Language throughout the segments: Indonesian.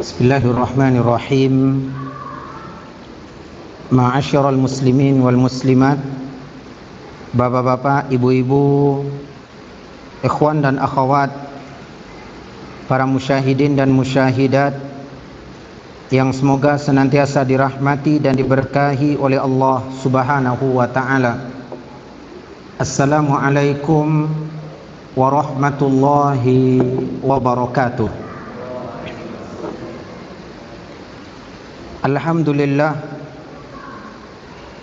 Bismillahirrahmanirrahim. Ma'asyiral muslimin wal muslimat, bapak-bapak, ibu-ibu, ikhwan dan akhwat, para musyahidin dan musyahidat yang semoga senantiasa dirahmati dan diberkahi oleh Allah Subhanahu wa taala. Assalamualaikum warahmatullahi wabarakatuh.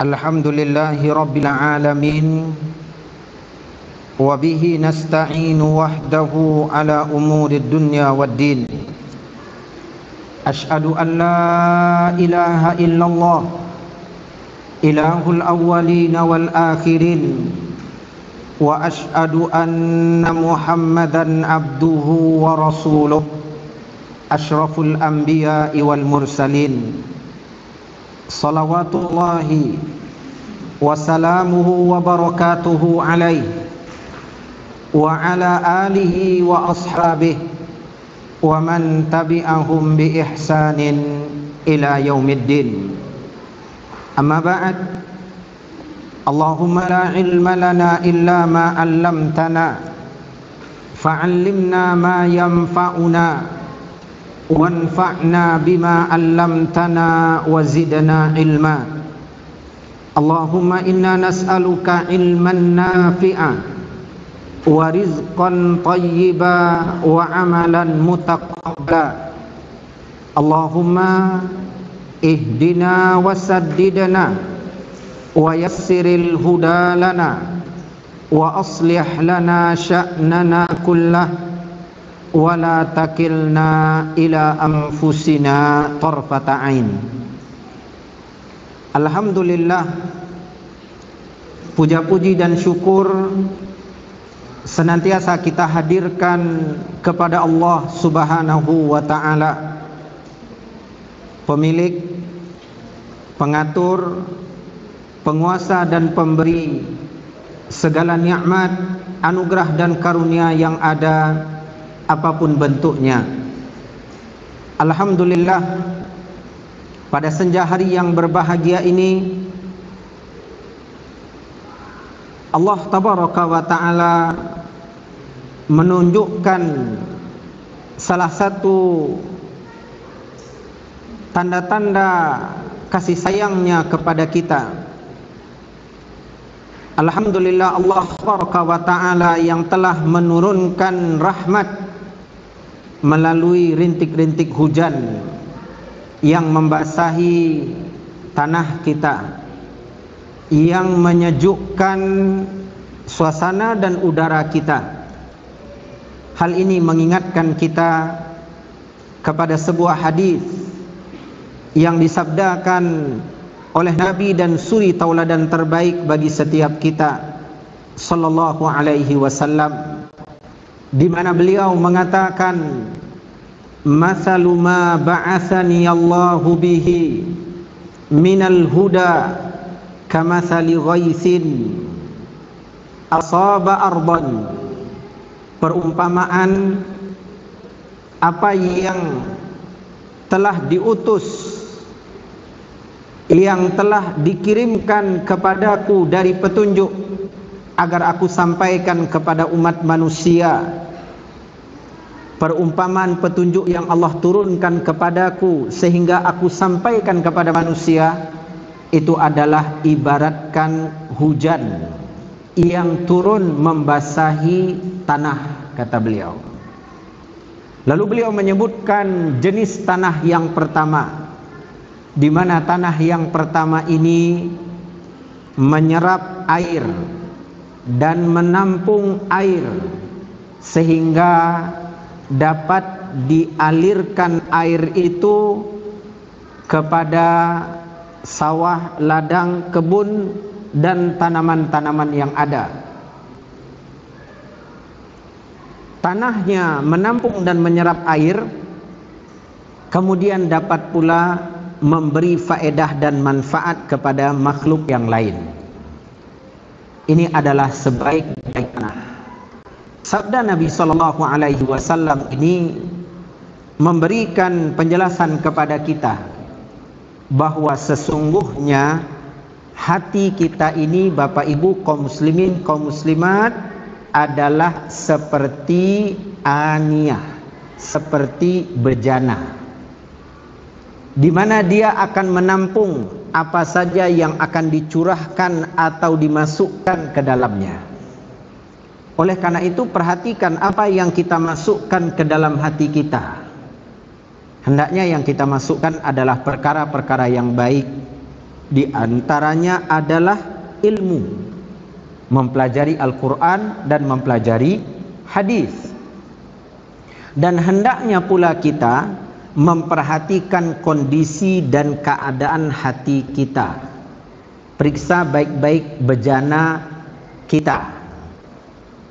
Alhamdulillahi rabbil alamin, wa bihi nasta'inu wahdahu ala umurid dunya waddin. Ashhadu an la ilaha illallah, ilahul awwalin wal akhirin, wa ashhadu anna Muhammadan abduhu wa rasuluh, asyraful anbiya'i wal mursalin. Salawatullahi wa salamuhu wa barakatuhu alaihi wa ala alihi wa ashabihi wa man tabi'ahum bi ihsanin ila yaumiddin. Amma ba'd. Allahumma la ilma lana illa ma 'allamtana fa'allimna ma yanfa'una wanfa'na bima 'allamtana wa zidna ilma. Allahumma inna nas'aluka ilman nafi'a wa rizqan thayyiba wa amalan mutaqabbala. Allahumma ihdina wa saddidna wa yassiril huda lana wa aslih lana sya'nana kullah wa la takilna ila anfusina tarfata ain. Alhamdulillah, puja-puji dan syukur senantiasa kita hadirkan kepada Allah Subhanahu wa ta'ala, pemilik, pengatur, penguasa dan pemberi segala nikmat, anugerah dan karunia yang ada apapun bentuknya. Alhamdulillah, pada senja hari yang berbahagia ini Allah tabaraka wa ta'ala menunjukkan salah satu tanda-tanda kasih sayangnya kepada kita. Alhamdulillah, Allah tabaraka wa ta'ala yang telah menurunkan rahmat melalui rintik-rintik hujan yang membasahi tanah kita, yang menyejukkan suasana dan udara kita. Hal ini mengingatkan kita kepada sebuah hadis yang disabdakan oleh Nabi dan suri tauladan terbaik bagi setiap kita, sallallahu alaihi wasallam, di mana beliau mengatakan, "Mathalu ma ba'athani Allahu bihi minal huda kamathali ghaithin asaba ardan." Perumpamaan apa yang telah diutus, yang telah dikirimkan kepadaku dari petunjuk agar aku sampaikan kepada umat manusia. Perumpamaan petunjuk yang Allah turunkan kepadaku sehingga aku sampaikan kepada manusia itu adalah ibaratkan hujan yang turun membasahi tanah, kata beliau. Lalu beliau menyebutkan jenis tanah yang pertama, di mana tanah yang pertama ini menyerap air dan menampung air sehingga dapat dialirkan air itu kepada sawah, ladang, kebun dan tanaman-tanaman yang ada. Tanahnya menampung dan menyerap air, kemudian dapat pula memberi faedah dan manfaat kepada makhluk yang lain. Ini adalah sebaik-baik tanah. Sabda Nabi SAW ini memberikan penjelasan kepada kita bahwa sesungguhnya hati kita ini, Bapak Ibu kaum muslimin, kaum muslimat, adalah seperti aniyah, seperti bejana, di mana dia akan menampung apa saja yang akan dicurahkan atau dimasukkan ke dalamnya. Oleh karena itu, perhatikan apa yang kita masukkan ke dalam hati kita. Hendaknya yang kita masukkan adalah perkara-perkara yang baik. Di antaranya adalah ilmu, mempelajari Al-Quran dan mempelajari hadis. Dan hendaknya pula kita memperhatikan kondisi dan keadaan hati kita. Periksa baik-baik bejana kita.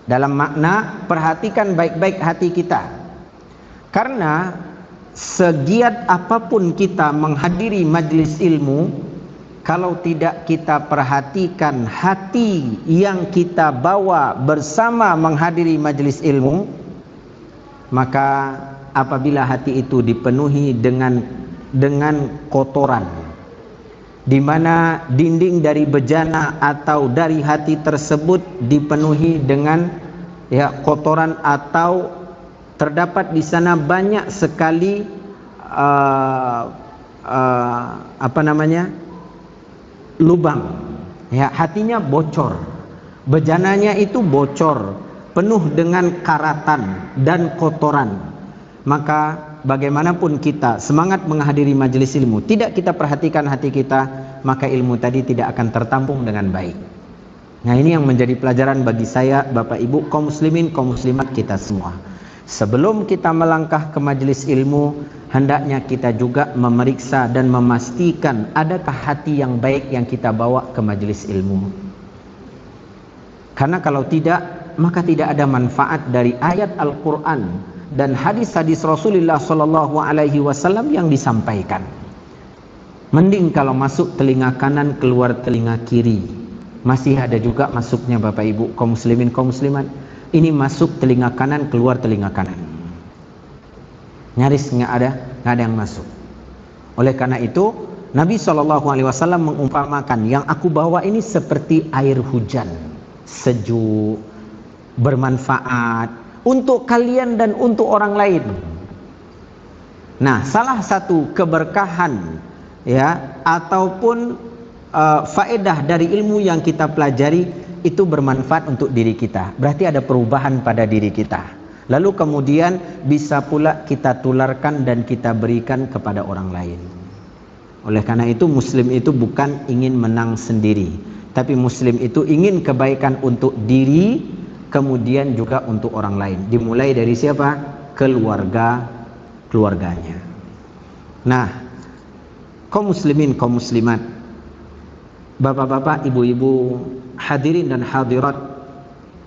Dalam makna, perhatikan baik-baik hati kita. Karena segiat apapun kita menghadiri majlis ilmu, kalau tidak kita perhatikan hati yang kita bawa bersama menghadiri majlis ilmu, maka apabila hati itu dipenuhi dengan kotoran, di mana dinding dari bejana atau dari hati tersebut dipenuhi dengan kotoran, atau terdapat di sana banyak sekali lubang, hatinya bocor, bejananya itu bocor, penuh dengan karatan dan kotoran. Maka bagaimanapun kita semangat menghadiri majelis ilmu, tidak kita perhatikan hati kita, maka ilmu tadi tidak akan tertampung dengan baik. Nah, ini yang menjadi pelajaran bagi saya, Bapak Ibu kaum muslimin, kaum muslimat kita semua. Sebelum kita melangkah ke majelis ilmu, hendaknya kita juga memeriksa dan memastikan adakah hati yang baik yang kita bawa ke majelis ilmu. Karena kalau tidak, maka tidak ada manfaat dari ayat Al-Quran dan hadis-hadis Rasulullah SAW yang disampaikan. Mending kalau masuk telinga kanan, keluar telinga kiri. Masih ada juga masuknya, Bapak Ibu kaum muslimin, kaum muslimat. Ini masuk telinga kanan, keluar telinga kanan. Nyaris nggak ada yang masuk. Oleh karena itu, Nabi SAW mengumpamakan yang aku bawa ini seperti air hujan, sejuk, bermanfaat untuk kalian dan untuk orang lain. Nah, salah satu keberkahan ataupun faedah dari ilmu yang kita pelajari itu bermanfaat untuk diri kita. Berarti ada perubahan pada diri kita. Lalu kemudian bisa pula kita tularkan dan kita berikan kepada orang lain. Oleh karena itu, muslim itu bukan ingin menang sendiri, tapi muslim itu ingin kebaikan untuk diri, kemudian juga untuk orang lain. Dimulai dari siapa? Keluarganya. Nah, kaum muslimin, kaum muslimat, bapak-bapak, ibu-ibu, hadirin dan hadirat,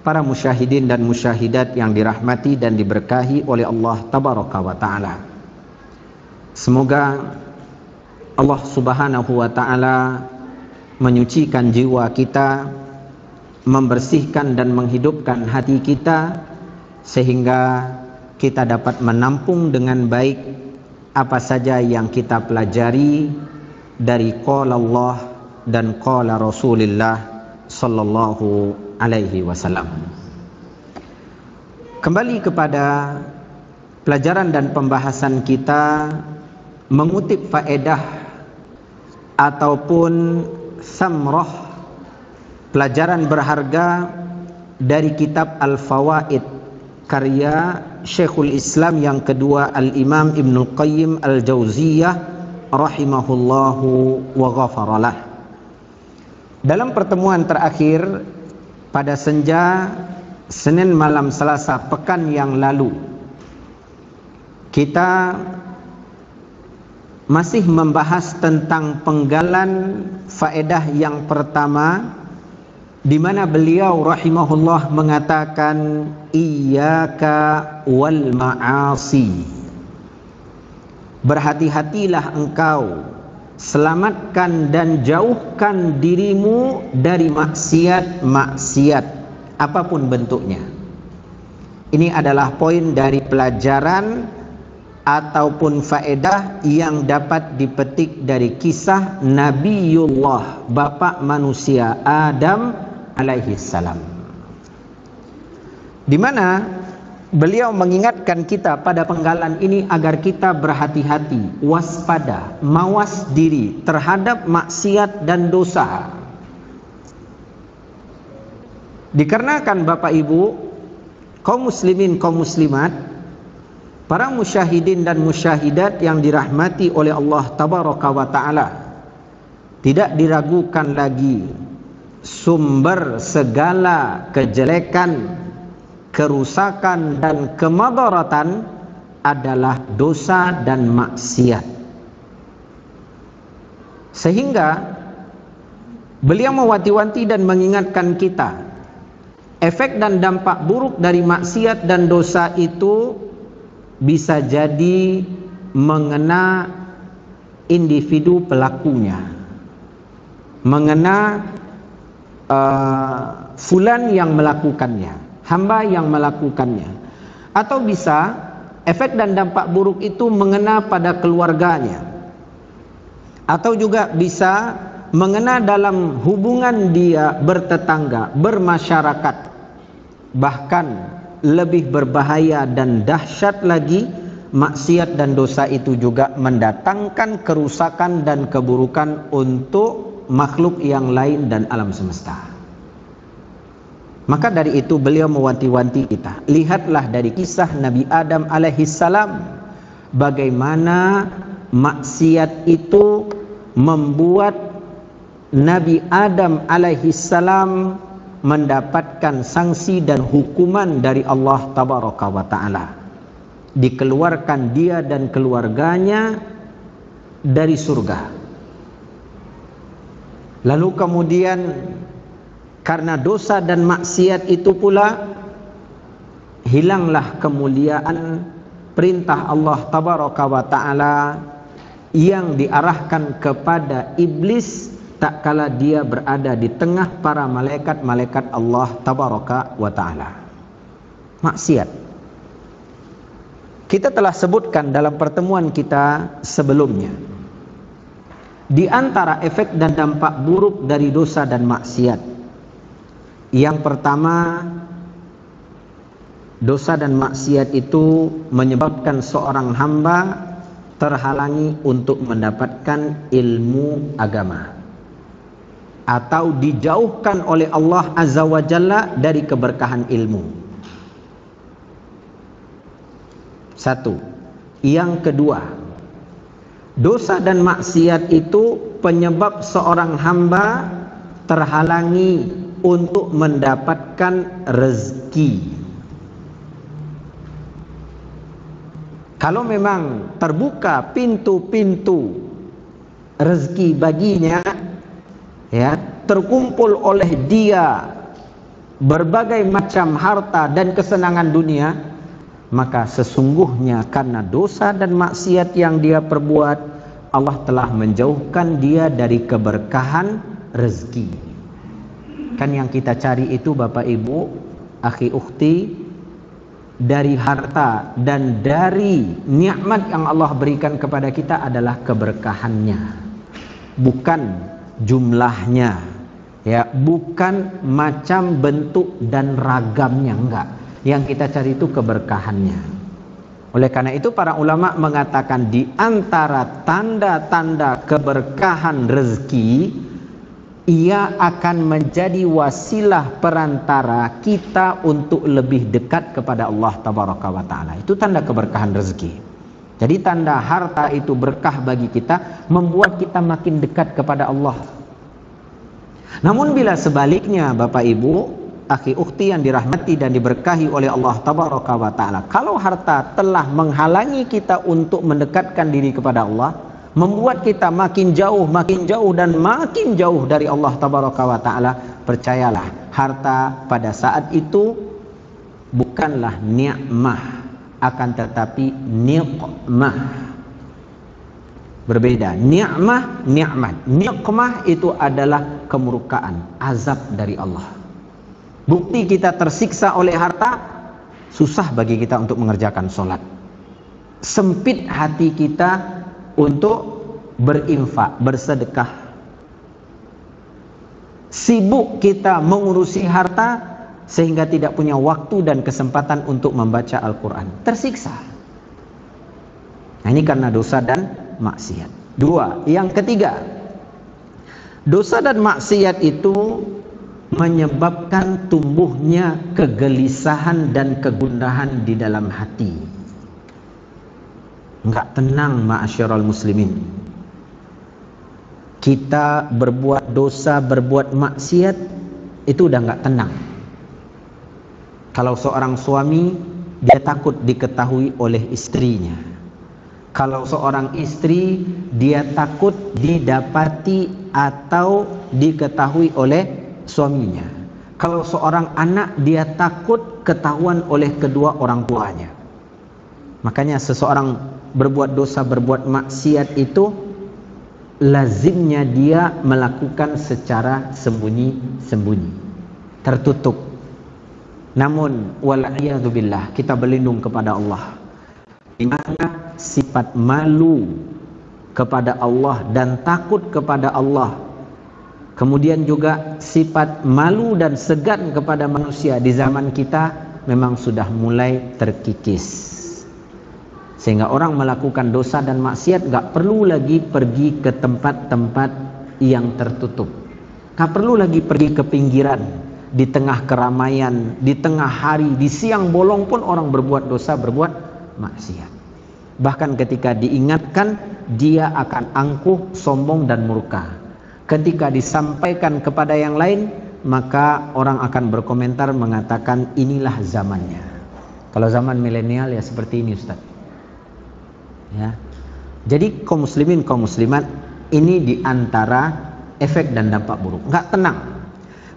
para musyahidin dan musyahidat yang dirahmati dan diberkahi oleh Allah Tabaraka wa Ta'ala. Semoga Allah Subhanahu wa Ta'ala menyucikan jiwa kita, membersihkan dan menghidupkan hati kita, sehingga kita dapat menampung dengan baik apa saja yang kita pelajari dari qala Allah dan qala Rasulullah sallallahu alaihi wasallam. Kembali kepada pelajaran dan pembahasan kita, mengutip faedah ataupun samrah, pelajaran berharga dari kitab Al-Fawaid karya Syekhul Islam yang kedua, Al-Imam Ibnul Qayyim Al-Jauziyah rahimahullahu wa ghafaralah. Dalam pertemuan terakhir pada senja Senin malam Selasa pekan yang lalu, kita masih membahas tentang penggalan faedah yang pertama, di mana beliau rahimahullah mengatakan iyyaka wal ma'asi. Berhati-hatilah engkau, selamatkan dan jauhkan dirimu dari maksiat-maksiat apapun bentuknya. Ini adalah poin dari pelajaran ataupun faedah yang dapat dipetik dari kisah Nabiullah bapa manusia Adam alaihi salam, di mana beliau mengingatkan kita pada penggalan ini agar kita berhati-hati, waspada, mawas diri terhadap maksiat dan dosa. Dikarenakan Bapak Ibu, kaum muslimin, kaum muslimat, para musyahidin dan musyahidat yang dirahmati oleh Allah Tabaraka wa Ta'ala, tidak diragukan lagi sumber segala kejelekan, kerusakan dan kemadaratan adalah dosa dan maksiat. Sehingga beliau mewanti-wanti dan mengingatkan kita, efek dan dampak buruk dari maksiat dan dosa itu bisa jadi mengena individu pelakunya, mengena fulan yang melakukannya, hamba yang melakukannya, atau bisa efek dan dampak buruk itu mengena pada keluarganya, atau juga bisa mengena dalam hubungan dia bertetangga, bermasyarakat. Bahkan lebih berbahaya dan dahsyat lagi, maksiat dan dosa itu juga mendatangkan kerusakan dan keburukan untuk makhluk yang lain dan alam semesta. Maka dari itu beliau mewanti-wanti kita, lihatlah dari kisah Nabi Adam alaihissalam, bagaimana maksiat itu membuat Nabi Adam alaihissalam mendapatkan sanksi dan hukuman dari Allah Tabaraka wa Ta'ala. Dikeluarkan dia dan keluarganya dari surga. Lalu kemudian karena dosa dan maksiat itu pula hilanglah kemuliaan perintah Allah Tabaraka wa Ta'ala yang diarahkan kepada iblis tak kala dia berada di tengah para malaikat-malaikat Allah Tabaraka wa Ta'ala. Maksiat kita telah sebutkan dalam pertemuan kita sebelumnya. Di antara efek dan dampak buruk dari dosa dan maksiat, yang pertama, dosa dan maksiat itu menyebabkan seorang hamba terhalangi untuk mendapatkan ilmu agama, atau dijauhkan oleh Allah Azza wa Jalla dari keberkahan ilmu. Satu. Yang kedua, dosa dan maksiat itu penyebab seorang hamba terhalangi untuk mendapatkan rezeki. Kalau memang terbuka pintu-pintu rezeki baginya, ya, terkumpul oleh dia berbagai macam harta dan kesenangan dunia, maka sesungguhnya karena dosa dan maksiat yang dia perbuat, Allah telah menjauhkan dia dari keberkahan rezeki. Kan yang kita cari itu Bapak Ibu, akhi ukhti, dari harta dan dari nikmat yang Allah berikan kepada kita adalah keberkahannya, bukan jumlahnya, ya, bukan macam bentuk dan ragamnya, enggak. Yang kita cari itu keberkahannya. Oleh karena itu para ulama mengatakan di antara tanda-tanda keberkahan rezeki, ia akan menjadi wasilah perantara kita untuk lebih dekat kepada Allah Tabaraka wa Ta'ala. Itu tanda keberkahan rezeki. Jadi tanda harta itu berkah bagi kita, membuat kita makin dekat kepada Allah. Namun bila sebaliknya Bapak Ibu, akhi ukhti yang dirahmati dan diberkahi oleh Allah Tabaraka wa Ta'ala, kalau harta telah menghalangi kita untuk mendekatkan diri kepada Allah, membuat kita makin jauh dan makin jauh dari Allah Tabaraka wa Ta'ala, percayalah, harta pada saat itu bukanlah ni'mah, akan tetapi niqmah. Berbeda. Ni'mah, nikmat. Niqmah itu adalah kemurkaan, azab dari Allah. Bukti kita tersiksa oleh harta, susah bagi kita untuk mengerjakan sholat. sempit hati kita untuk berinfak, bersedekah. Sibuk kita mengurusi harta sehingga tidak punya waktu dan kesempatan untuk membaca Al-Quran. Tersiksa. Nah, ini karena dosa dan maksiat. Dua, yang ketiga, dosa dan maksiat itu menyebabkan tumbuhnya kegelisahan dan kegundahan di dalam hati. Enggak tenang, ma'asyiral muslimin. Kita berbuat dosa, berbuat maksiat, itu udah enggak tenang. Kalau seorang suami, dia takut diketahui oleh istrinya. Kalau seorang istri, dia takut didapati atau diketahui oleh suaminya. Kalau seorang anak, dia takut ketahuan oleh kedua orang tuanya. Makanya seseorang berbuat dosa, berbuat maksiat itu lazimnya dia melakukan secara sembunyi-sembunyi, tertutup. Namun wal'iyadzubillah, kita berlindung kepada Allah, di mana sifat malu kepada Allah dan takut kepada Allah, kemudian juga sifat malu dan segan kepada manusia di zaman kita memang sudah mulai terkikis. Sehingga orang melakukan dosa dan maksiat gak perlu lagi pergi ke tempat-tempat yang tertutup. Gak perlu lagi pergi ke pinggiran, di tengah keramaian, di tengah hari, di siang bolong pun orang berbuat dosa, berbuat maksiat. Bahkan ketika diingatkan, dia akan angkuh, sombong dan murka. Ketika disampaikan kepada yang lain, maka orang akan berkomentar mengatakan inilah zamannya. Kalau zaman milenial ya seperti ini, Ustaz. Ya. Jadi kaum muslimin, kaum muslimat, ini diantara efek dan dampak buruk. Enggak tenang.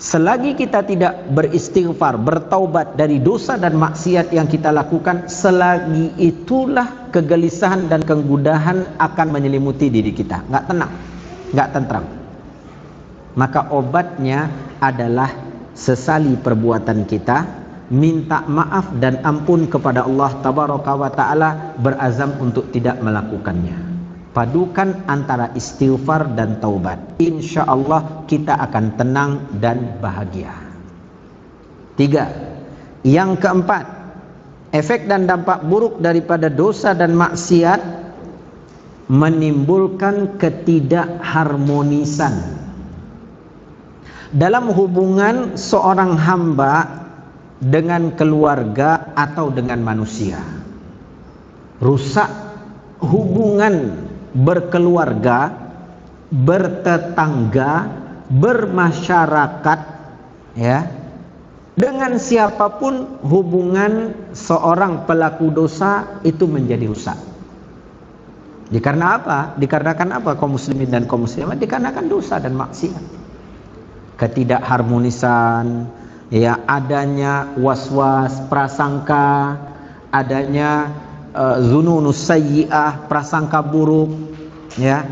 Selagi kita tidak beristighfar, bertaubat dari dosa dan maksiat yang kita lakukan, selagi itulah kegelisahan dan kegundahan akan menyelimuti diri kita. Enggak tenang, enggak tentram. Maka obatnya adalah sesali perbuatan kita, minta maaf dan ampun kepada Allah Tabaraka wa Ta'ala, berazam untuk tidak melakukannya. Padukan antara istighfar dan taubat. Insya Allah kita akan tenang dan bahagia. Tiga, yang keempat, efek dan dampak buruk daripada dosa dan maksiat menimbulkan ketidakharmonisan dalam hubungan seorang hamba dengan keluarga atau dengan manusia. Rusak hubungan berkeluarga, bertetangga, bermasyarakat, ya, dengan siapapun hubungan seorang pelaku dosa itu menjadi rusak. Dikarenakan apa? Dikarenakan apa kaum muslimin dan kaum muslimat? Dikarenakan dosa dan maksiat. Ketidakharmonisan, ya, adanya was-was, prasangka, adanya zununus sayyi'ah, prasangka buruk, ya,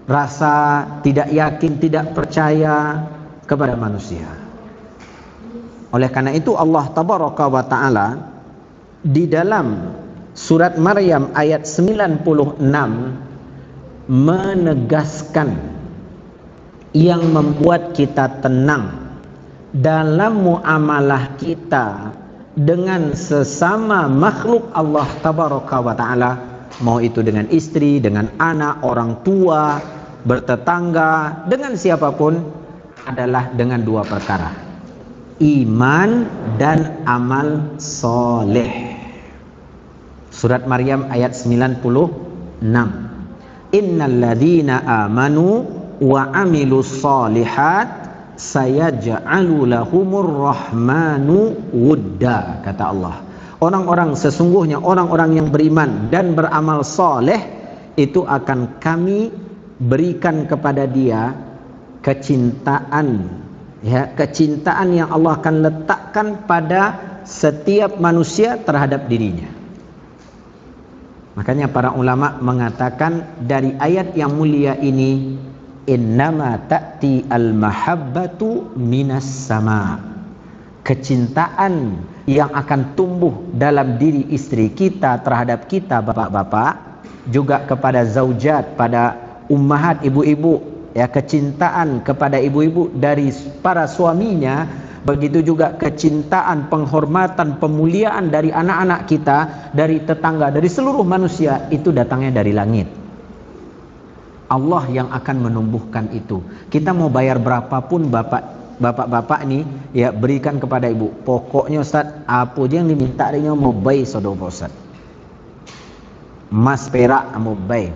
rasa tidak yakin, tidak percaya kepada manusia. Oleh karena itu Allah Tabaraka wa Ta'ala di dalam surat Maryam ayat 96 menegaskan yang membuat kita tenang dalam muamalah kita dengan sesama makhluk Allah Tabaraka wa Ta'ala, mau itu dengan istri, dengan anak, orang tua, bertetangga, dengan siapapun, adalah dengan dua perkara: iman dan amal soleh. Surat Maryam ayat 96. Innal ladzina amanu wa amilus solihat sayaj'alu lahumur rahmanu wudda, kata Allah. Orang-orang, sesungguhnya orang-orang yang beriman dan beramal soleh itu akan kami berikan kepada dia kecintaan, ya, kecintaan yang Allah akan letakkan pada setiap manusia terhadap dirinya. Makanya para ulama mengatakan dari ayat yang mulia ini, innama ta'ti al-mahabbatu minas sama. kecintaan yang akan tumbuh dalam diri istri kita terhadap kita bapak-bapak, juga kepada zaujat, pada ummahat, ibu-ibu, ya, kecintaan kepada ibu-ibu dari para suaminya, begitu juga kecintaan, penghormatan, pemuliaan dari anak-anak kita, dari tetangga, dari seluruh manusia, itu datangnya dari langit. Allah yang akan menumbuhkan itu. Kita mau bayar berapapun bapak-bapak nih, ya, berikan kepada ibu. Pokoknya Ustaz, apa je yang diminta dia mau baik saudara Ustaz. Emas perak mau baik.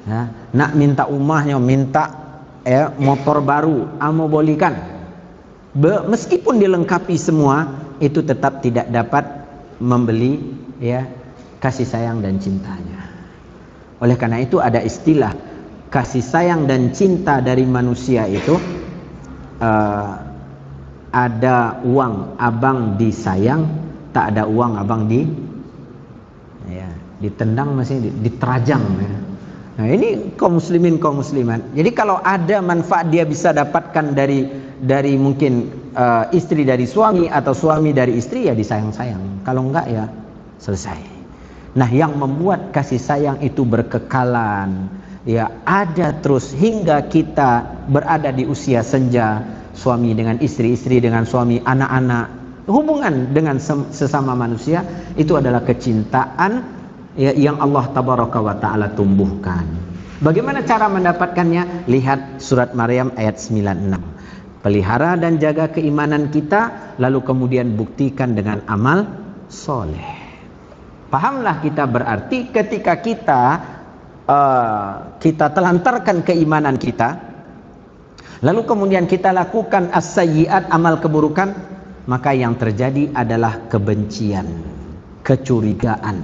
Ya, nak minta rumahnya, minta motor baru, mau bolikan. Meskipun dilengkapi semua, itu tetap tidak dapat membeli, ya, kasih sayang dan cintanya. Oleh karena itu ada istilah kasih sayang dan cinta dari manusia itu, ada uang abang disayang, tak ada uang abang ditendang, masih diterajang, ya. Nah, ini kaum muslimin, kaum muslimat. Jadi kalau ada manfaat dia bisa dapatkan dari mungkin istri dari suami, atau suami dari istri, ya disayang-sayang. Kalau enggak, ya selesai. Nah, yang membuat kasih sayang itu berkekalan, ya, ada terus hingga kita berada di usia senja, suami dengan istri, istri dengan suami, anak-anak, hubungan dengan sesama manusia, itu adalah kecintaan, ya, yang Allah tabaraka wa ta'ala tumbuhkan. Bagaimana cara mendapatkannya? Lihat surat Maryam ayat 96. Pelihara dan jaga keimanan kita, lalu kemudian buktikan dengan amal soleh. Pahamlah kita, berarti ketika kita telantarkan keimanan kita, lalu kemudian kita lakukan as-sayyi'at, amal keburukan, maka yang terjadi adalah kebencian, kecurigaan.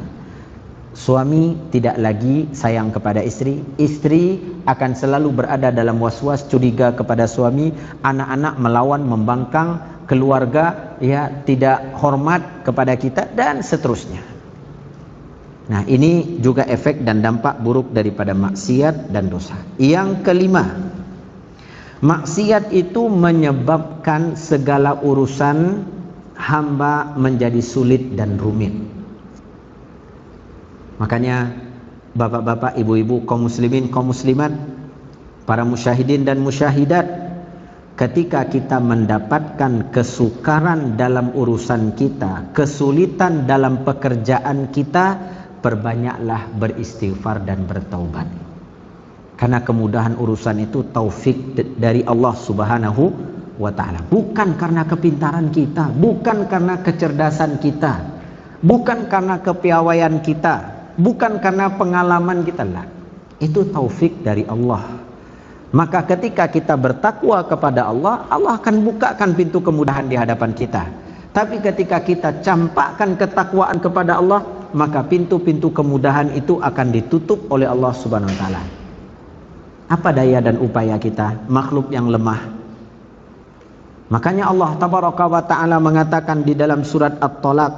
Suami tidak lagi sayang kepada istri, istri akan selalu berada dalam was-was curiga kepada suami, anak-anak melawan, membangkang, keluarga, ya, tidak hormat kepada kita, dan seterusnya. Nah, ini juga efek dan dampak buruk daripada maksiat dan dosa. Yang kelima, maksiat itu menyebabkan segala urusan hamba menjadi sulit dan rumit. Makanya bapak-bapak, ibu-ibu, kaum muslimin, kaum muslimat, para musyahidin dan musyahidat, ketika kita mendapatkan kesukaran dalam urusan kita, kesulitan dalam pekerjaan kita, perbanyaklah beristighfar dan bertaubat. Karena kemudahan urusan itu taufik dari Allah Subhanahu wa ta'ala. Bukan karena kepintaran kita, bukan karena kecerdasan kita, bukan karena kepiawaian kita, bukan karena pengalaman kita lah. Itu taufik dari Allah. Maka ketika kita bertakwa kepada Allah, Allah akan bukakan pintu kemudahan di hadapan kita. Tapi ketika kita campakkan ketakwaan kepada Allah, maka pintu-pintu kemudahan itu akan ditutup oleh Allah Subhanahu wa ta'ala. Apa daya dan upaya kita, makhluk yang lemah? Makanya Allah tabaraka wa ta'ala mengatakan di dalam surat At-Talaq,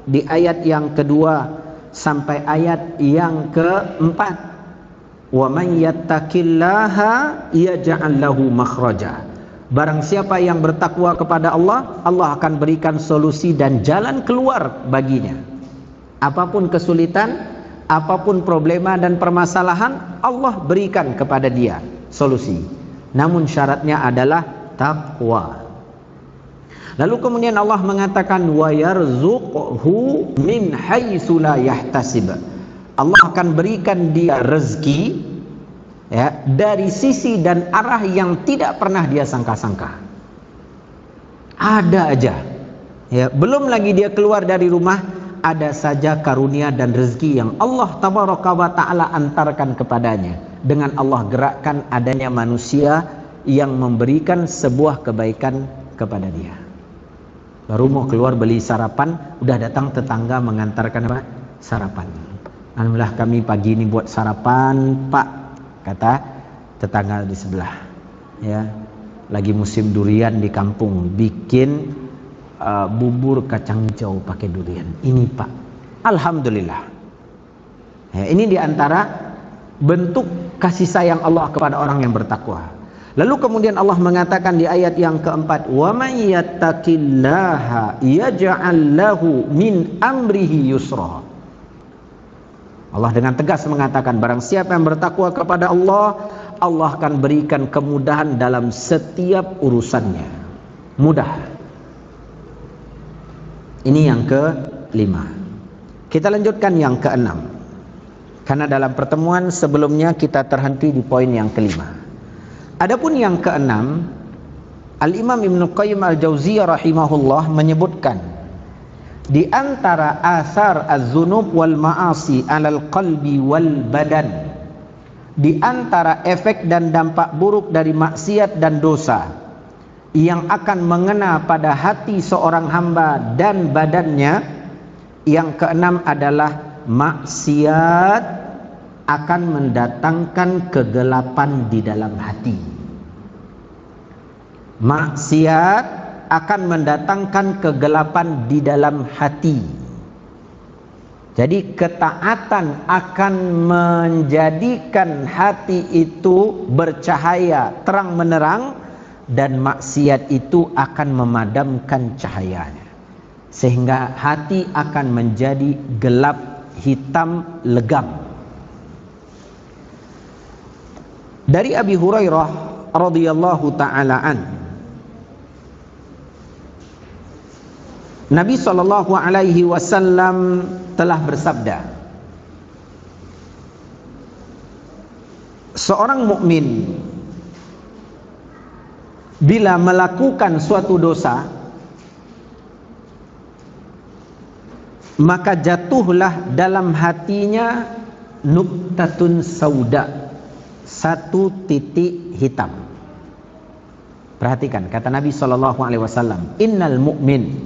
di ayat yang kedua sampai ayat yang keempat, wa man yattaqillaha yaj'al lahu makhraja. Barang siapa yang bertakwa kepada Allah, Allah akan berikan solusi dan jalan keluar baginya. Apapun kesulitan, apapun problema dan permasalahan, Allah berikan kepada dia solusi. Namun syaratnya adalah takwa. Lalu kemudian Allah mengatakan wa yarzuqhu min haitsu la yahtasib. Allah akan berikan dia rezeki, ya, dari sisi dan arah yang tidak pernah dia sangka-sangka. Ada aja, ya, belum lagi dia keluar dari rumah, ada saja karunia dan rezeki yang Allah tabaraka wa ta'ala antarkan kepadanya. Dengan Allah gerakkan adanya manusia yang memberikan sebuah kebaikan kepada dia. Baru mau keluar beli sarapan, udah datang tetangga mengantarkan apa? Sarapan. Alhamdulillah kami pagi ini buat sarapan, Pak, kata tetangga di sebelah. Ya, lagi musim durian di kampung, bikin bubur kacang hijau pakai durian. Ini Pak, alhamdulillah. Ya, ini diantara bentuk kasih sayang Allah kepada orang yang bertakwa. Lalu kemudian Allah mengatakan di ayat yang keempat, wa may yattaqillaha yaj'al lahu min amrihi yusra. Allah dengan tegas mengatakan, barang siapa yang bertakwa kepada Allah, Allah akan berikan kemudahan dalam setiap urusannya. Mudah. Ini yang kelima. Kita lanjutkan yang keenam. Karena dalam pertemuan sebelumnya kita terhenti di poin yang kelima. Adapun yang keenam, Al-Imam Ibnu Qayyim Al-Jauziyah rahimahullah menyebutkan, di antara asar az-zunub wal ma'asi 'alal qalbi wal badan, di antara efek dan dampak buruk dari maksiat dan dosa yang akan mengena pada hati seorang hamba dan badannya, yang keenam adalah maksiat akan mendatangkan kegelapan di dalam hati. Maksiat akan mendatangkan kegelapan di dalam hati. Jadi ketaatan akan menjadikan hati itu bercahaya terang menerang, dan maksiat itu akan memadamkan cahayanya, sehingga hati akan menjadi gelap, hitam, legam. Dari Abi Hurairah radhiyallahu taala an, Nabi sallallahu alaihi wasallam telah bersabda, seorang mukmin bila melakukan suatu dosa, maka jatuhlah dalam hatinya nuktatun sauda, satu titik hitam. Perhatikan kata Nabi SAW, innal mu'min,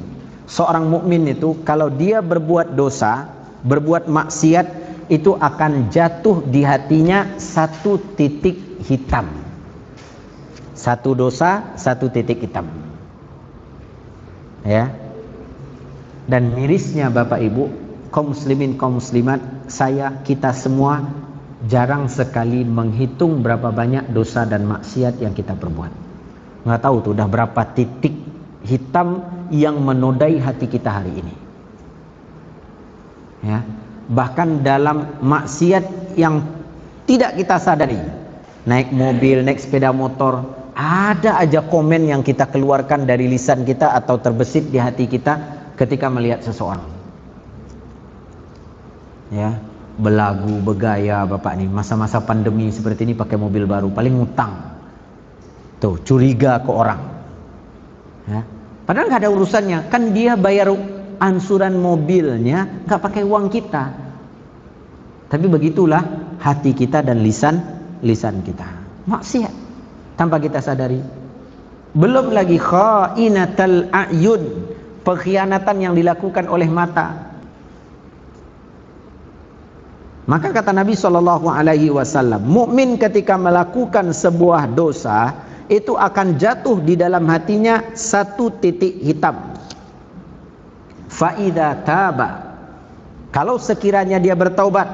seorang mukmin itu kalau dia berbuat dosa, berbuat maksiat, itu akan jatuh di hatinya satu titik hitam. Satu dosa, satu titik hitam. Ya. Dan mirisnya Bapak Ibu, kaum muslimin, kaum muslimat, kita semua jarang sekali menghitung berapa banyak dosa dan maksiat yang kita perbuat. Nggak tahu tuh udah berapa titik hitam yang menodai hati kita hari ini. Ya, bahkan dalam maksiat yang tidak kita sadari, naik mobil, naik sepeda motor, ada aja komen yang kita keluarkan dari lisan kita atau terbesit di hati kita ketika melihat seseorang. Ya, belagu, bergaya Bapak nih, masa-masa pandemi seperti ini pakai mobil baru, paling ngutang. Tuh, curiga ke orang. Ya. Padahal nggak ada urusannya, kan dia bayar ansuran mobilnya nggak pakai uang kita. Tapi begitulah hati kita dan lisan kita. Maksiat tanpa kita sadari. Belum lagi khainatal a'yun, pengkhianatan yang dilakukan oleh mata. Maka kata Nabi SAW, mukmin ketika melakukan sebuah dosa, itu akan jatuh di dalam hatinya satu titik hitam. Fa'idha taba, kalau sekiranya dia bertaubat,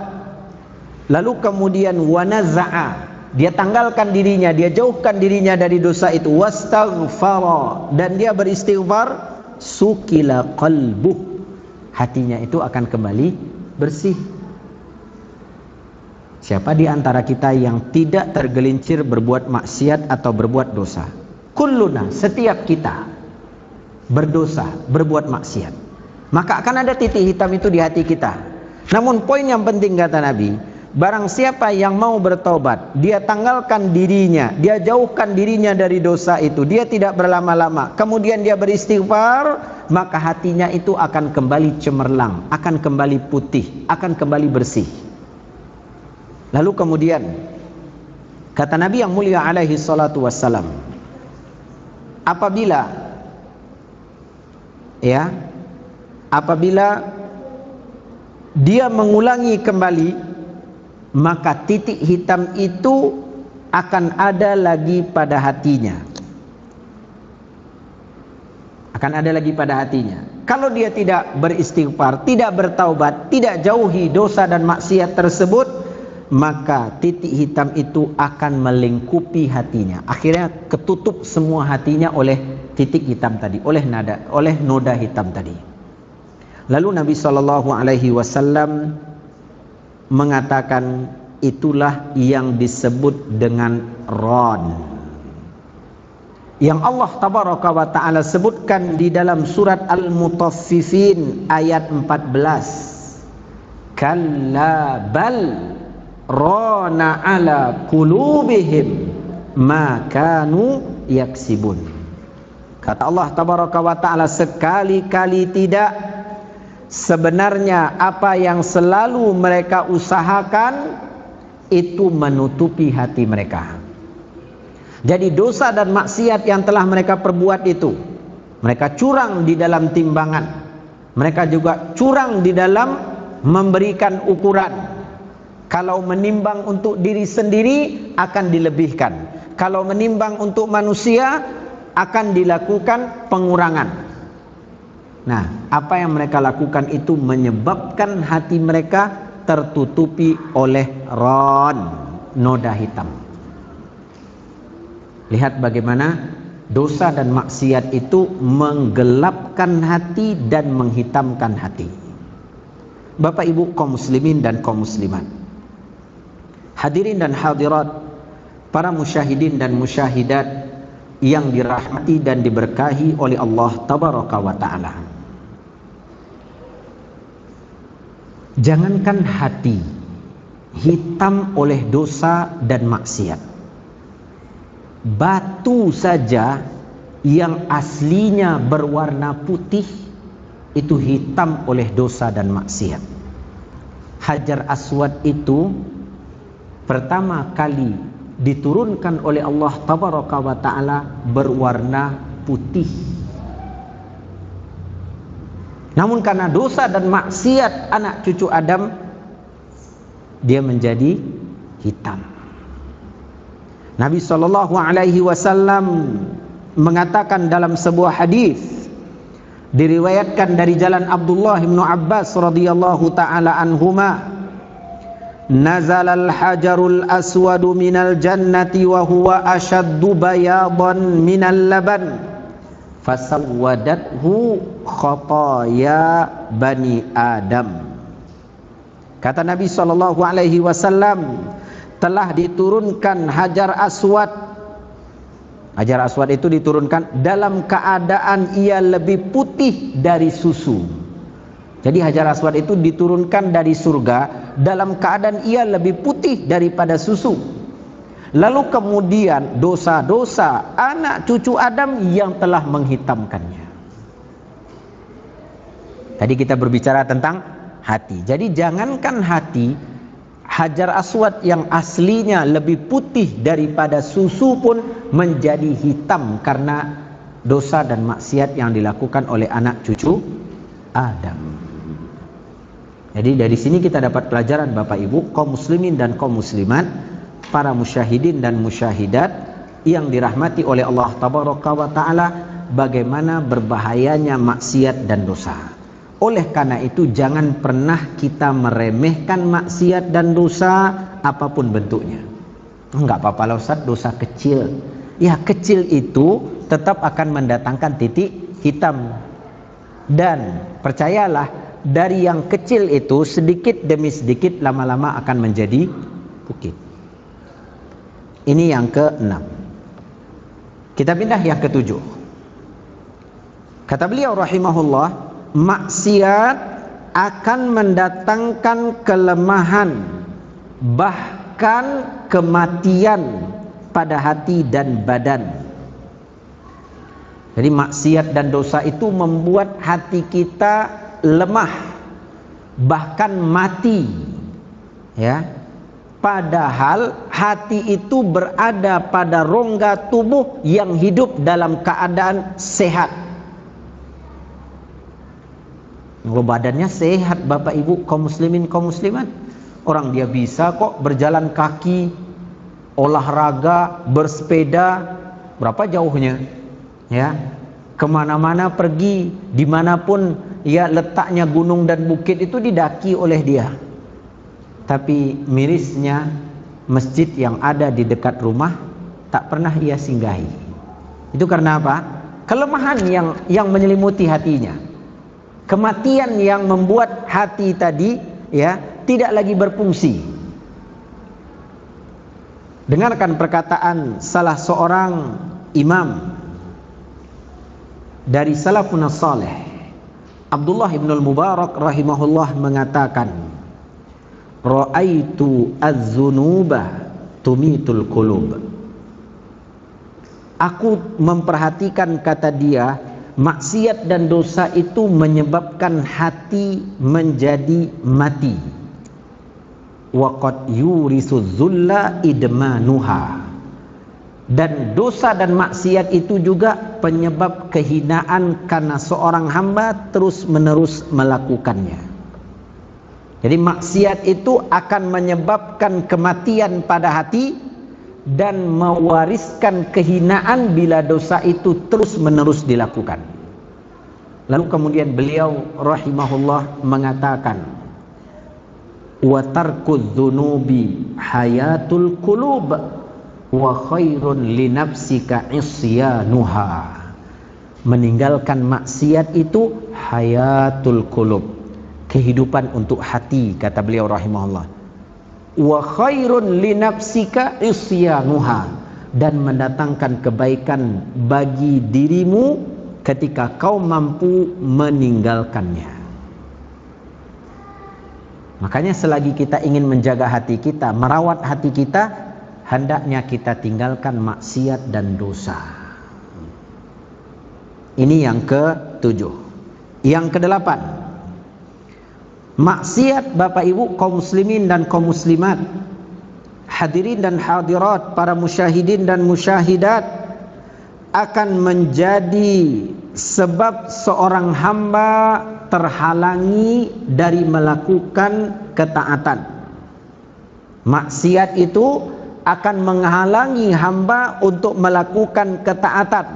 lalu kemudian wanaza'a, dia tanggalkan dirinya, dia jauhkan dirinya dari dosa itu, wastaghfara, dan dia beristighfar, sukila qalbuh, hatinya itu akan kembali bersih. Siapa di antara kita yang tidak tergelincir berbuat maksiat atau berbuat dosa? Kulluna, setiap kita berdosa, berbuat maksiat. Maka akan ada titik hitam itu di hati kita. Namun poin yang penting kata Nabi, barang siapa yang mau bertobat, dia tanggalkan dirinya, dia jauhkan dirinya dari dosa itu, dia tidak berlama-lama, kemudian dia beristighfar, maka hatinya itu akan kembali cemerlang, akan kembali putih, akan kembali bersih. Lalu kemudian kata Nabi yang mulia alaihi salatu wassalam, apabila dia mengulangi kembali, maka titik hitam itu akan ada lagi pada hatinya. Akan ada lagi pada hatinya. Kalau dia tidak beristighfar, tidak bertaubat, tidak jauhi dosa dan maksiat tersebut, maka titik hitam itu akan melingkupi hatinya. Akhirnya ketutup semua hatinya oleh titik hitam tadi, oleh noda hitam tadi. Lalu Nabi SAW mengatakan, itulah yang disebut dengan ron, yang Allah tabaraka wa ta'ala sebutkan di dalam surat Al-Mutaffifin ayat 14. Kalla bal rana ala qulubihim ma kanu yaksibun. Kata Allah tabaraka wa ta'ala, sekali-kali tidak, sebenarnya apa yang selalu mereka usahakan itu menutupi hati mereka. Jadi dosa dan maksiat yang telah mereka perbuat itu, mereka curang di dalam timbangan, mereka juga curang di dalam memberikan ukuran. Kalau menimbang untuk diri sendiri akan dilebihkan, kalau menimbang untuk manusia akan dilakukan pengurangan. Nah, apa yang mereka lakukan itu menyebabkan hati mereka tertutupi oleh ron, noda hitam. Lihat bagaimana dosa dan maksiat itu menggelapkan hati dan menghitamkan hati. Bapak Ibu kaum muslimin dan kaum muslimat, hadirin dan hadirat, para musyahidin dan musyahidat yang dirahmati dan diberkahi oleh Allah tabaraka wa ta'ala. Jangankan hati hitam oleh dosa dan maksiat, batu saja yang aslinya berwarna putih itu hitam oleh dosa dan maksiat. Hajar Aswad itu pertama kali diturunkan oleh Allah tabaraka wa ta'ala berwarna putih. Namun karena dosa dan maksiat anak cucu Adam, dia menjadi hitam. Nabi SAW mengatakan dalam sebuah hadis, diriwayatkan dari jalan Abdullah bin Abbas radhiyallahu taala anhuma, nazalal hajarul aswadu minal jannati wa huwa ashaddu bayadan minal laban fasawwadathu khataya bani Adam. Kata Nabi SAW, telah diturunkan Hajar Aswad. Hajar Aswad itu diturunkan dalam keadaan ia lebih putih dari susu. Jadi Hajar Aswad itu diturunkan dari surga dalam keadaan ia lebih putih daripada susu. Lalu kemudian dosa-dosa anak cucu Adam yang telah menghitamkannya. Tadi kita berbicara tentang hati. Jadi jangankan hati, Hajar Aswad yang aslinya lebih putih daripada susu pun menjadi hitam karena dosa dan maksiat yang dilakukan oleh anak cucu Adam. Jadi dari sini kita dapat pelajaran Bapak Ibu, kaum muslimin dan kaum muslimat, para musyahidin dan musyahidat yang dirahmati oleh Allah tabaraka wa ta'ala, bagaimana berbahayanya maksiat dan dosa. Oleh karena itu jangan pernah kita meremehkan maksiat dan dosa apapun bentuknya. Enggak apa-apa lah Ustaz, dosa kecil. Ya kecil itu tetap akan mendatangkan titik hitam. Dan percayalah, dari yang kecil itu sedikit demi sedikit lama-lama akan menjadi bukit. Ini yang ke-6. Kita pindah yang ke-7. Kata beliau rahimahullah, maksiat akan mendatangkan kelemahan, bahkan kematian pada hati dan badan. Jadi maksiat dan dosa itu membuat hati kita lemah, bahkan mati. Ya. Padahal hati itu berada pada rongga tubuh yang hidup dalam keadaan sehat. Kalau badannya sehat Bapak Ibu kaum muslimin kaum muslimat, orang dia bisa kok berjalan kaki, olahraga, bersepeda, berapa jauhnya, ya, kemana-mana pergi, dimanapun ya letaknya gunung dan bukit itu didaki oleh dia. tapi mirisnya masjid yang ada di dekat rumah tak pernah ia singgahi. Itu karena apa? Kelemahan yang menyelimuti hatinya, kematian yang membuat hati tadi ya tidak lagi berfungsi. Dengarkan perkataan salah seorang imam dari salafun salih, Abdullah ibn al-Mubarak rahimahullah mengatakan, ra'aitu az-zunuba tumitul qulub. Aku memperhatikan, kata dia, maksiat dan dosa itu menyebabkan hati menjadi mati. Wa qad yurisu dzulla idmanuha. Dan dosa dan maksiat itu juga penyebab kehinaan karena seorang hamba terus-menerus melakukannya. Jadi maksiat itu akan menyebabkan kematian pada hati dan mewariskan kehinaan bila dosa itu terus-menerus dilakukan. Lalu kemudian beliau rahimahullah mengatakan, wa tarkudz dzunubi hayatul qulub wa khairun li nafsika isyanuha. Meninggalkan maksiat itu hayatul qulub, kehidupan untuk hati, kata beliau rahimahullah. Wa khairun li nafsika isyanuha, dan mendatangkan kebaikan bagi dirimu ketika kau mampu meninggalkannya. Makanya selagi kita ingin menjaga hati kita, merawat hati kita, hendaknya kita tinggalkan maksiat dan dosa. Ini yang ke-7. Yang ke-8, maksiat, Bapak Ibu kaum muslimin dan kaum muslimat, hadirin dan hadirat, para musyahidin dan musyahidat, akan menjadi sebab seorang hamba terhalangi dari melakukan ketaatan. Maksiat itu akan menghalangi hamba untuk melakukan ketaatan,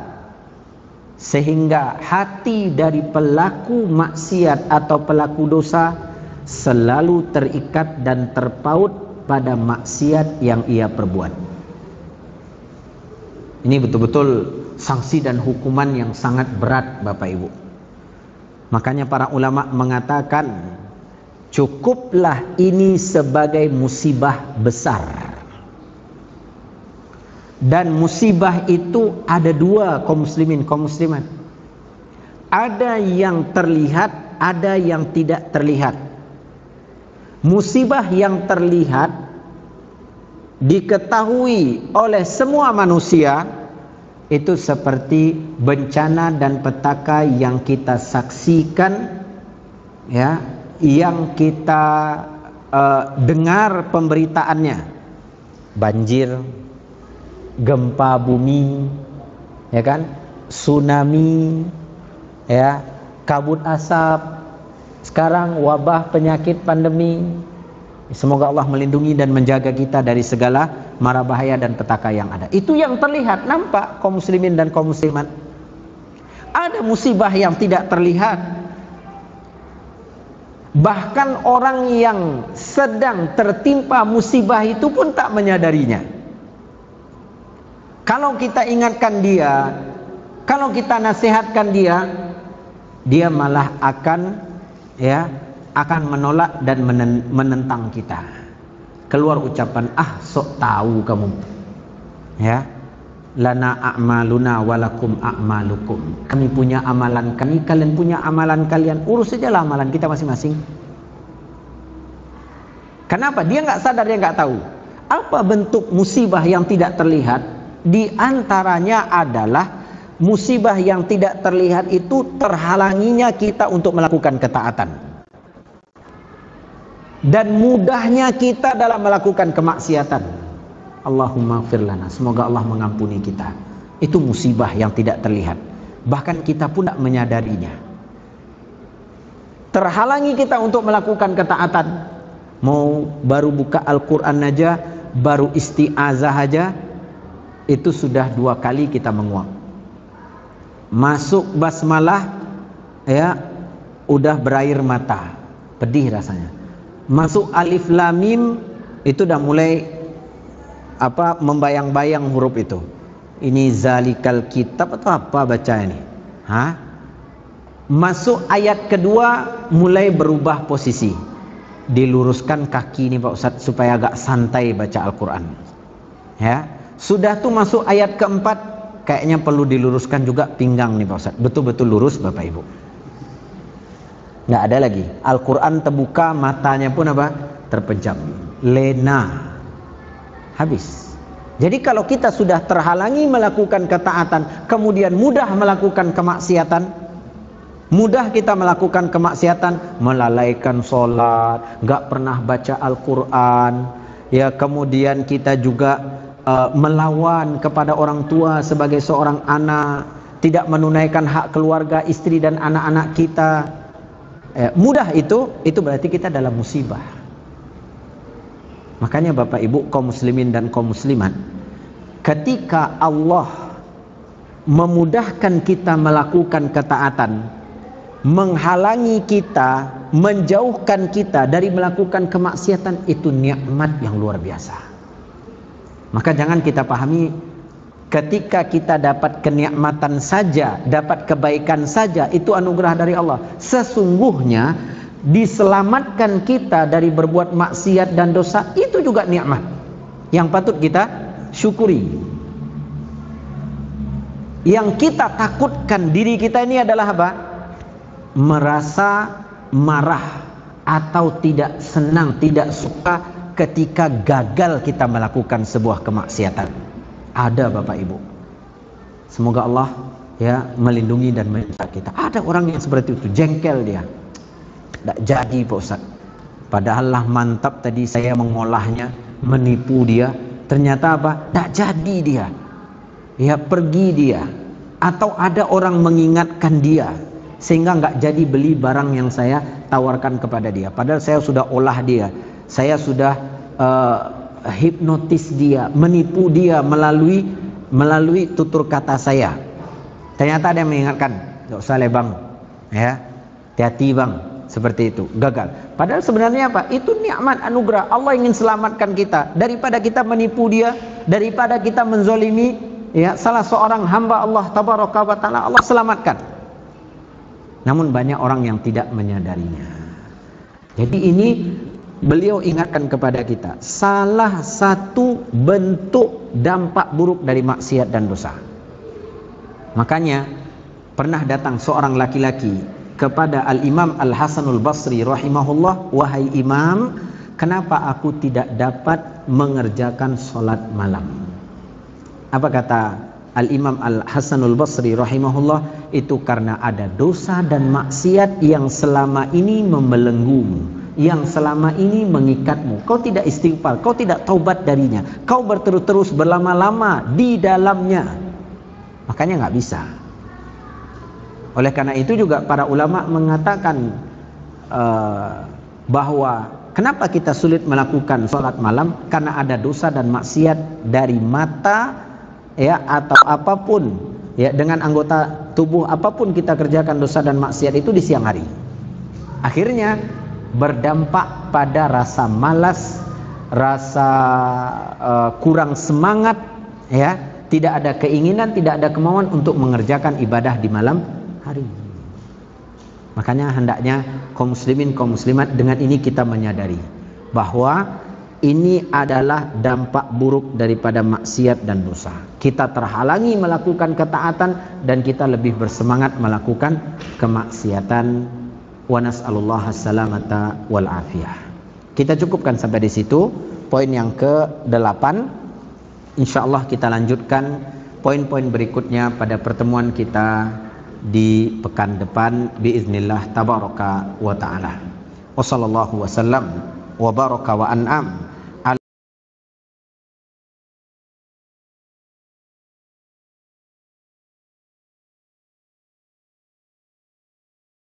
sehingga hati dari pelaku maksiat atau pelaku dosa selalu terikat dan terpaut pada maksiat yang ia perbuat. Ini betul-betul sanksi dan hukuman yang sangat berat, Bapak Ibu. Makanya para ulama mengatakan, cukuplah ini sebagai musibah besar. Dan musibah itu ada dua, kaum muslimin, kaum muslimat. Ada yang terlihat, ada yang tidak terlihat. Musibah yang terlihat diketahui oleh semua manusia, itu seperti bencana dan petaka yang kita saksikan, ya, yang kita dengar pemberitaannya. Banjir, gempa bumi, ya kan, tsunami, ya, kabut asap, sekarang wabah penyakit pandemi. Semoga Allah melindungi dan menjaga kita dari segala mara bahaya dan petaka yang ada. Itu yang terlihat, nampak, kaum muslimin dan kaum muslimat. Ada musibah yang tidak terlihat. Bahkan orang yang sedang tertimpa musibah itu pun tak menyadarinya. Kalau kita ingatkan dia, kalau kita nasihatkan dia, dia malah akan, ya, akan menolak dan menentang kita. Keluar ucapan, ah sok tahu kamu, ya, lana a'maluna walakum a'malukum. Kami punya amalan kami, kalian punya amalan kalian. Urus sajalah amalan kita masing-masing. Kenapa? Dia nggak sadar, dia nggak tahu. Apa bentuk musibah yang tidak terlihat? Di antaranya adalah musibah yang tidak terlihat itu terhalanginya kita untuk melakukan ketaatan. Dan mudahnya kita dalam melakukan kemaksiatan. Allahumma ighfir lana, semoga Allah mengampuni kita. Itu musibah yang tidak terlihat, bahkan kita pun tak menyadarinya. Terhalangi kita untuk melakukan ketaatan. Mau baru buka Al-Quran aja, baru isti'azah aja, itu sudah 2 kali kita menguap. Masuk basmalah, ya, udah berair mata, pedih rasanya. Masuk alif lam mim itu udah mulai membayang-bayang huruf itu. Ini zalikal kitab atau apa baca ini? Masuk ayat kedua mulai berubah posisi. Diluruskan kaki ini Pak Ustadz supaya agak santai baca Al-Quran. Ya, sudah tuh masuk ayat keempat, kayaknya perlu diluruskan juga pinggang nih Pak Ustadz. Betul-betul lurus Bapak Ibu. Nggak ada lagi. Al-Quran terbuka, matanya pun terpejam. Lena. Habis. Jadi kalau kita sudah terhalangi melakukan ketaatan, kemudian mudah melakukan kemaksiatan, mudah kita melakukan kemaksiatan, melalaikan sholat, nggak pernah baca Al-Quran, ya, kemudian kita juga melawan kepada orang tua sebagai seorang anak, tidak menunaikan hak keluarga, istri dan anak-anak kita. Mudah itu berarti kita dalam musibah. Makanya Bapak Ibu kaum muslimin dan kaum muslimat, ketika Allah memudahkan kita melakukan ketaatan, menghalangi kita, menjauhkan kita dari melakukan kemaksiatan, itu nikmat yang luar biasa. Maka jangan kita pahami ketika kita dapat kenikmatan saja, dapat kebaikan saja, itu anugerah dari Allah. Sesungguhnya diselamatkan kita dari berbuat maksiat dan dosa, itu juga nikmat yang patut kita syukuri. Yang kita takutkan diri kita ini adalah apa? Merasa marah atau tidak senang, tidak suka ketika gagal kita melakukan sebuah kemaksiatan. Ada Bapak Ibu. Semoga Allah ya melindungi dan menjaga kita. Ada orang yang seperti itu, jengkel dia. Tidak jadi Pak Ustaz. Padahal lah mantap tadi saya mengolahnya, menipu dia. Ternyata apa? Tidak jadi dia. Ya pergi dia. Atau ada orang mengingatkan dia, sehingga nggak jadi beli barang yang saya tawarkan kepada dia. Padahal saya sudah olah dia, saya sudah hipnotis dia, menipu dia melalui tutur kata saya. Ternyata ada yang mengingatkan, nggak usah bang, ya, hati-hati bang, seperti itu, gagal. Padahal sebenarnya apa? Itu nikmat anugerah. Allah ingin selamatkan kita daripada kita menipu dia, daripada kita menzolimi ya salah seorang hamba Allah tabaraka wa taala. Allah selamatkan. Namun banyak orang yang tidak menyadarinya. Jadi ini beliau ingatkan kepada kita, salah satu bentuk dampak buruk dari maksiat dan dosa. Makanya pernah datang seorang laki-laki kepada Al-Imam Al-Hasanul Basri rahimahullah, wahai imam, kenapa aku tidak dapat mengerjakan sholat malam? Apa kata Al-Imam Al-Hasanul Basri rahimahullah? Itu karena ada dosa dan maksiat yang selama ini membelenggumu, yang selama ini mengikatmu. Kau tidak istighfar, kau tidak taubat darinya, kau berterus-terus berlama-lama di dalamnya, makanya nggak bisa. Oleh karena itu juga para ulama mengatakan bahwa kenapa kita sulit melakukan sholat malam? Karena ada dosa dan maksiat dari mata, ya, atau apapun, ya, dengan anggota tubuh apapun kita kerjakan dosa dan maksiat itu di siang hari. Akhirnya berdampak pada rasa malas, rasa kurang semangat, ya, tidak ada keinginan, tidak ada kemauan untuk mengerjakan ibadah di malam hari. Makanya hendaknya kaum muslimin, kaum muslimat, dengan ini kita menyadari bahwa ini adalah dampak buruk daripada maksiat dan dosa. Kita terhalangi melakukan ketaatan dan kita lebih bersemangat melakukan kemaksiatan. Wa nas'alullaha salamata wal afiyah. Kita cukupkan sampai di situ. Poin yang ke-8. Insyaallah kita lanjutkan poin-poin berikutnya pada pertemuan kita di pekan depan biiznillah tabaraka wa taala. Wassallallahu wasallam wa baraka wa an'am